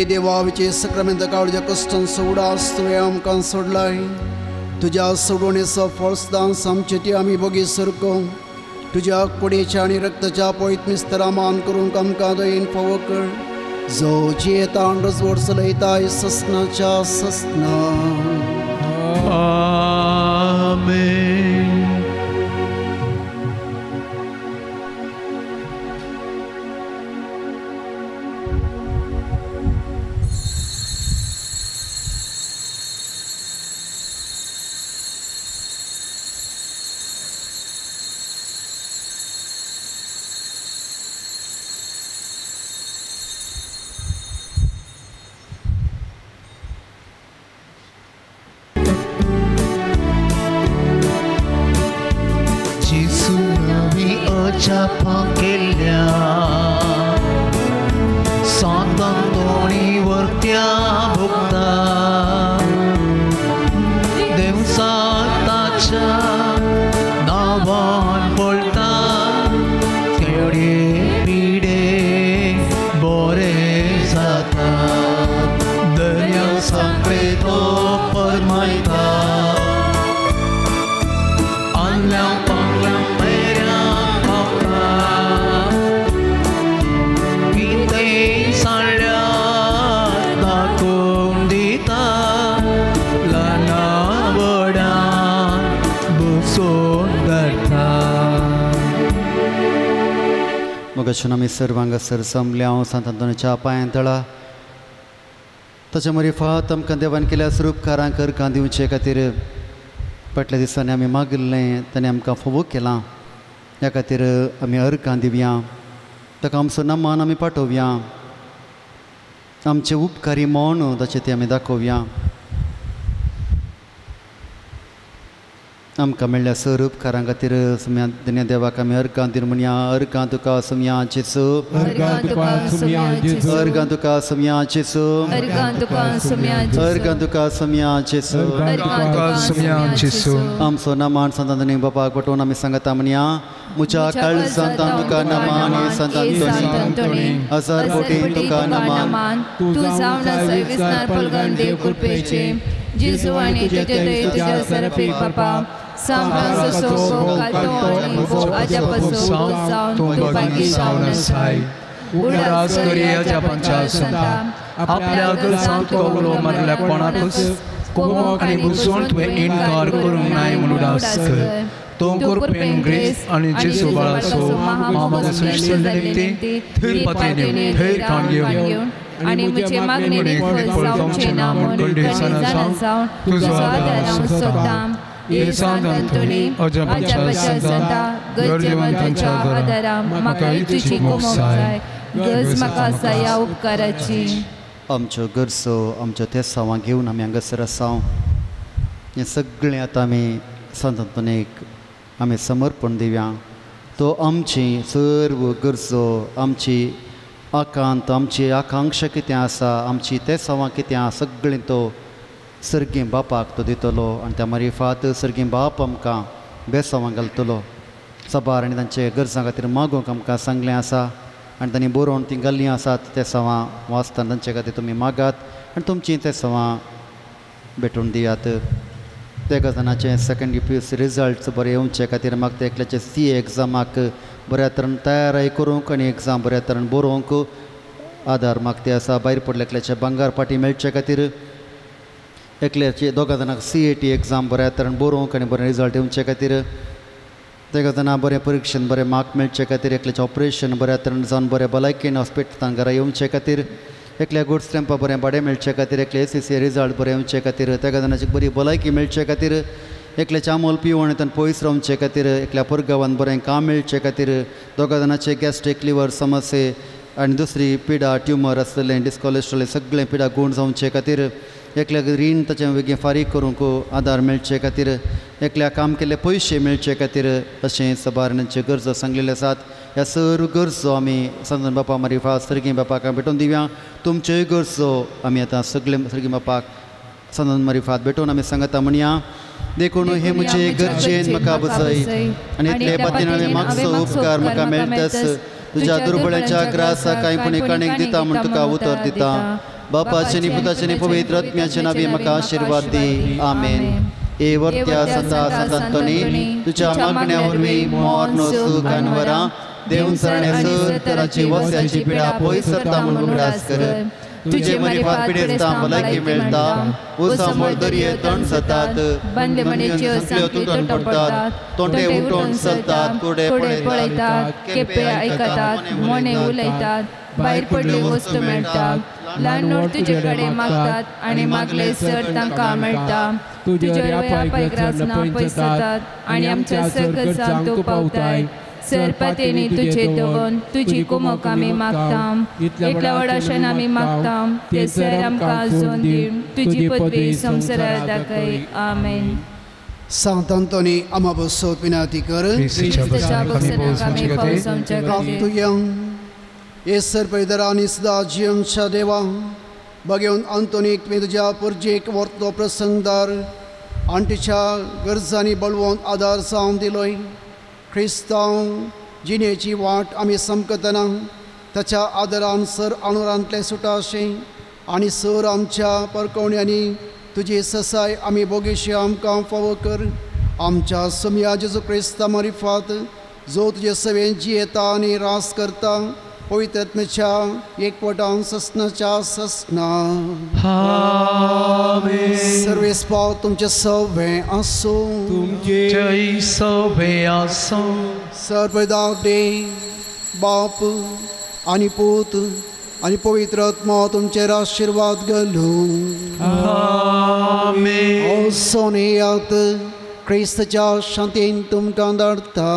देवाचे सक्रामेंत काळजा कष्टान सोडास तुवें आमकां सोडलाय तुज्या सोडवणेचो फळसदान आमचे ती आमी बोगी सरको तुज्या कुडीच्या आनी रक्ताच्या पळीत मिस्तरा मान करूंक आमकां दयेन फावो कर जो जियेता आनी रजवड चलयताय ससनाच्या ससना आमेन. Salya भशेन आमी सर्वांगासर जमल्या सांत अंतोनीच्या पांयां तळा ताच्या मरिफात आमकां देवान केल्या स्वरूपकारां करकां दिवचे खातीर फाटल्या दिसांनी आमी मागिल्लें ताणें आमकां फोव केलां ह्या खातीर आमी अर्कां दिवया ताका आमचो नमान आमी पाठोवया आमचे उपकारी मोण ताचे ते आमी दाखोवया आमकां मेळ्ळ्या स्वरूपकारां खातीर सुम्या दुनिया देवाक आमी अर्कां दिर म्हणया अर्कां तुका सुम्या जेसू अर्कां तुका सुम्या जेसू अर्कां तुका सुम्या जेसू आमचो नमान संतांनी बापाक पटोवन आमी सांगता म्हणया मुच्या काळजांत तुका नमान हे संत अंतोनी हजार कोटी तुका नमान तू जावन विस्तार पलगन देव कृपेचे जेसू आनी तुझ्या सरपी बापा उडास करियाच्या पंचासंता आपल्या गरजांत कवलो मरल्या कोणाकूच कोमोक आनी घुसवण तुवें इन्कार करूंक नाय म्हूण उडास कर तो कृपेन ग्रेस आनी जेसू बाळाचो मामाद सृश्टी निमती थंय पाती दिवन थंय ठाण घेवन आणि मुझे मागणी फळ जावचे ना म्हूण जावन तुजो आदार हांव सोदतां हे सांत अंतोनी अजा पंचासंता गरजेवंतांच्या आदारा म्हाका तुजी कोमोक जाय गरज म्हाका आसा ह्या उपकाराची आमच्यो गरजो आमच्यो ते सावां घेवन आमी हांगासर आसा हें सगळें आतां आमी संत अंतोनीक आमी समर्पण दिवया तो आमची सर्व गरजो आमची आकांत आमची आकांक्षा कितें आसा आमची ते सावां कितें आसा सगळें तो सर्गीं बापाक तो दितलो आनी त्या मरिफात सर्गीं बाप आमकां बेसावां घालतलो सबार आनी तांचे गरजां खातीर मागोवंक आमकां सांगलें आसा आनी तांणी बरोवन तीं घाल्लीं आसात ते सावां वाचतना तांचे खातीर तुमी मागात आनी तुमचीं ते सावां भेटून दियात ते गजानाचे सेकंड UPSC रिजल्ट्स बरे येवचे खातीर म्हाका ते एकल्याचे CA एग्जामाक बऱ्या तरेन तयारी करूंक आनी एग्जाम बऱ्या तरेन बरोवंक आदार म्हाका ते आसा भायर पडले एकल्याचे भांगार पाटी मेळचे खातीर एकल्याचे दोगा जाणांक CAT एग्जाम बऱ्या तरेन बरोवंक आनी बरें रिजल्ट येवचे खातीर तेगा जाणां बरें परिक्षेन बरें मार्क मेळचे खातीर एकल्याचें ऑपरेशन बऱ्या तरेन जावन बरें भलायकेन हॉस्पिटलांत घरा येवचे खातीर एकल्या गुड स्टॅम्पा बरें भाडें मेळचे खातीर एकले SSC रिजल्ट बरें येवचे खातीर तेगा जाणांची बरी भलायकी मेळचे खातीर एकल्याचे आमोल पिवण तांणी पयस रावचे खातीर एकल्या परगांवान बरें काम मेळचे खातीर दोगा जाणांचे गॅस्ट्रीक लिवर समस्ये आनी दुसरी पिडा ट्युमर आसलेलें डिस्कोलेस्ट्रॉल सगळें पिडा गूण जावचे खातीर एकल्याक रीण ताचें बेगीन फारीक करूंक आदार मेळचे खातीर एकल्या काम केल्ले पयशे मेळचे खातीर अशें सबारणांच्यो गरजो सांगलेल्यो आसात ह्या सर्व गरजो आमी संत बापा मरिफा सर्गीं बापाक भेटोवन दिवया तुमच्योय गरजो आमी आतां सगळे सर्गीं बापाक संत मरिफात भेटोवन आमी सांगता म्हणया देखून हे म्हजे गरजेन म्हाका बसय आनी इतले पातीन मागचो उपकार म्हाका मेळटास तुज्या दुर्बळांच्या ग्रासा कांयपणी कणेक दिता म्हूण तुका उतर दिता बापाचे नी पुताचे नी पवित्र आत्म्याचे नांवे म्हाका आशिर्वाद दी आमेन ए वर्त्या संत अंतोनी तुज्या मागण्या वरवीं मोर्न सूख आनी वरां देव सर तराची वस्याची पिडा पयस सरता म्हूण उगडास कर तुजे मरिफात पिडेस्ता भलायकी मेळटा उसांबळ दर्ये तण जातात बंदमणीच्यो संकली तुटून पडटात तोंडे उठोवन चलतात कुडे पळयतात केपे आयकतात मोने उलयतात भायर पडली वस्तू मेळटात ल्हान नोट तुजे कडेन मागतात आनी मागले सर तांकां मेळटा तुज्या पांय ग्रासना पयस जातात आनी आमच्या गरजांक तूं पावताय सरपतेनी तुजे दवन तुजी कुमक आमी मागता इतल्या व्हडाशेन आमी मागता ते सर आमकां आजून दी तुजी पदवी संवसारांत दाखय आमेन सांत अंतोनी आमा बसोत विनंती कर येसर पैदरांनी सदा जियेच्या देवा बघेवन अंतोनीक तुवें तुज्या पुर्जेक वर्तलो प्रसंगदार आनी तिच्या गरजांनी बळवून आदार जावन दिलोय क्रिस्तांव जिणेची वाट आमी समकतना ताच्या आदारान सर आनुरांतले सुटाशे आनी सर आमच्या परकवण्यांनी तुजी ससाय आमी बोगेशी आमकां फावो कर आमच्या सुम्या जेजू क्रिस्ता मरिफात जो तुजे सवेन जियेता आनी रास करता पवित्र आत्म्याच्या एकवटान ससनाच्या ससना सर्वेस्पाव तुमचे सवे आसो तुमचे सवे आसो सर्वदा डे बाप आणि पूत आणि पवित्र आत्मा तुमचेर आशीर्वाद घालूं. आमेन. ओ सोनियात क्रिस्ताच्या शांतीन तुमकां धाडटा.